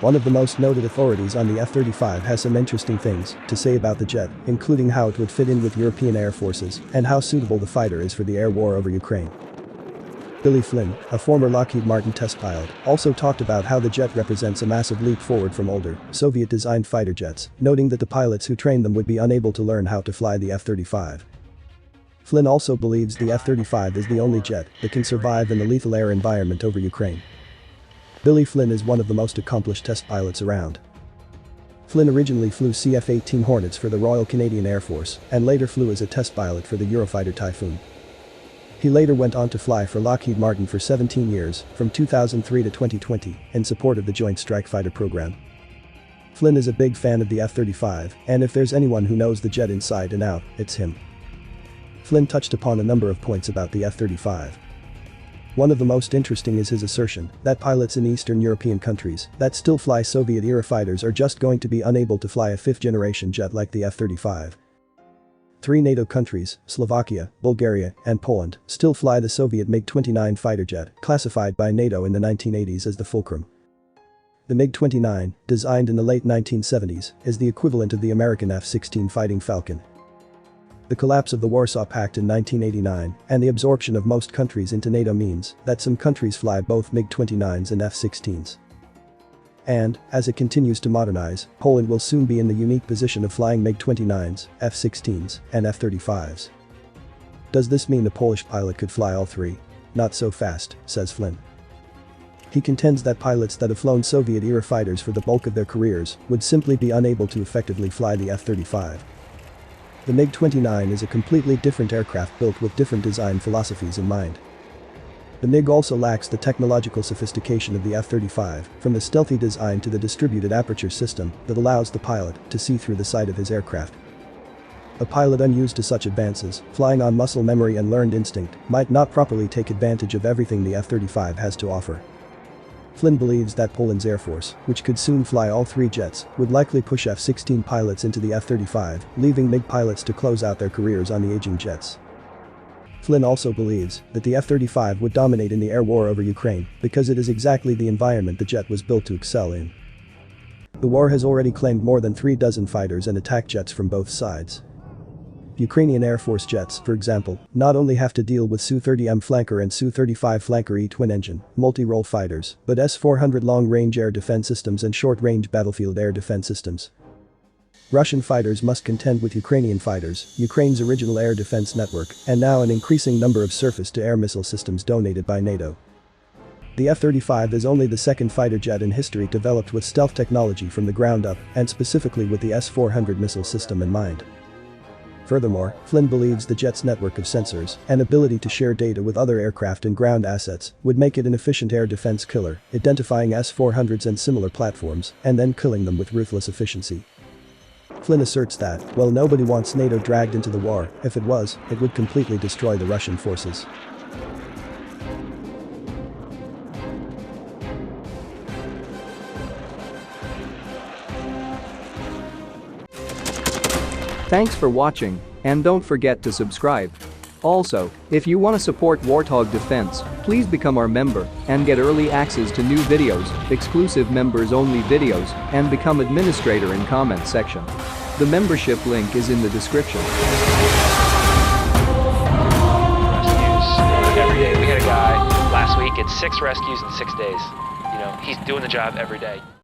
One of the most noted authorities on the F-35 has some interesting things to say about the jet, including how it would fit in with European air forces and how suitable the fighter is for the air war over Ukraine. Billie Flynn, a former Lockheed Martin test pilot, also talked about how the jet represents a massive leap forward from older, Soviet-designed fighter jets, noting that the pilots who trained them would be unable to learn how to fly the F-35. Flynn also believes the F-35 is the only jet that can survive in the lethal air environment over Ukraine. Billie Flynn is one of the most accomplished test pilots around. Flynn originally flew CF-18 Hornets for the Royal Canadian Air Force and later flew as a test pilot for the Eurofighter Typhoon. He later went on to fly for Lockheed Martin for 17 years, from 2003 to 2020, in support of the Joint Strike Fighter program. Flynn is a big fan of the F-35, and if there's anyone who knows the jet inside and out, it's him. Flynn touched upon a number of points about the F-35. One of the most interesting is his assertion that pilots in Eastern European countries that still fly Soviet-era fighters are just going to be unable to fly a fifth-generation jet like the F-35. 3 NATO countries, Slovakia, Bulgaria, and Poland, still fly the Soviet MiG-29 fighter jet, classified by NATO in the 1980s as the Fulcrum. The MiG-29, designed in the late 1970s, is the equivalent of the American F-16 Fighting Falcon. The collapse of the Warsaw Pact in 1989 and the absorption of most countries into NATO means that some countries fly both MiG-29s and F-16s. And, as it continues to modernize, Poland will soon be in the unique position of flying MiG-29s, F-16s, and F-35s. Does this mean the Polish pilot could fly all three? Not so fast, says Flynn. He contends that pilots that have flown Soviet-era fighters for the bulk of their careers would simply be unable to effectively fly the F-35. The MiG-29 is a completely different aircraft built with different design philosophies in mind. The MiG also lacks the technological sophistication of the F-35, from the stealthy design to the distributed aperture system that allows the pilot to see through the sight of his aircraft. A pilot unused to such advances, flying on muscle memory and learned instinct, might not properly take advantage of everything the F-35 has to offer. Flynn believes that Poland's Air Force, which could soon fly all 3 jets, would likely push F-16 pilots into the F-35, leaving MiG pilots to close out their careers on the aging jets. Flynn also believes that the F-35 would dominate in the air war over Ukraine because it is exactly the environment the jet was built to excel in. The war has already claimed more than 3 dozen fighters and attack jets from both sides. Ukrainian Air Force jets, for example, not only have to deal with Su-30M Flanker and Su-35 Flanker E twin-engine, multi-role fighters, but S-400 long-range air defense systems and short-range battlefield air defense systems. Russian fighters must contend with Ukrainian fighters, Ukraine's original air defense network, and now an increasing number of surface-to-air missile systems donated by NATO. The F-35 is only the second fighter jet in history developed with stealth technology from the ground up, and specifically with the S-400 missile system in mind. Furthermore, Flynn believes the jet's network of sensors and ability to share data with other aircraft and ground assets would make it an efficient air defense killer, identifying S-400s and similar platforms, and then killing them with ruthless efficiency. Flynn asserts that, while nobody wants NATO dragged into the war, if it was, it would completely destroy the Russian forces. Thanks for watching, and don't forget to subscribe. Also, if you want to support Warthog Defense, please become our member and get early access to new videos, exclusive members-only videos, and become administrator in comment section. The membership link is in the description. Rescues every day. We had a guy last week at 6 rescues in 6 days. You know, he's doing the job every day.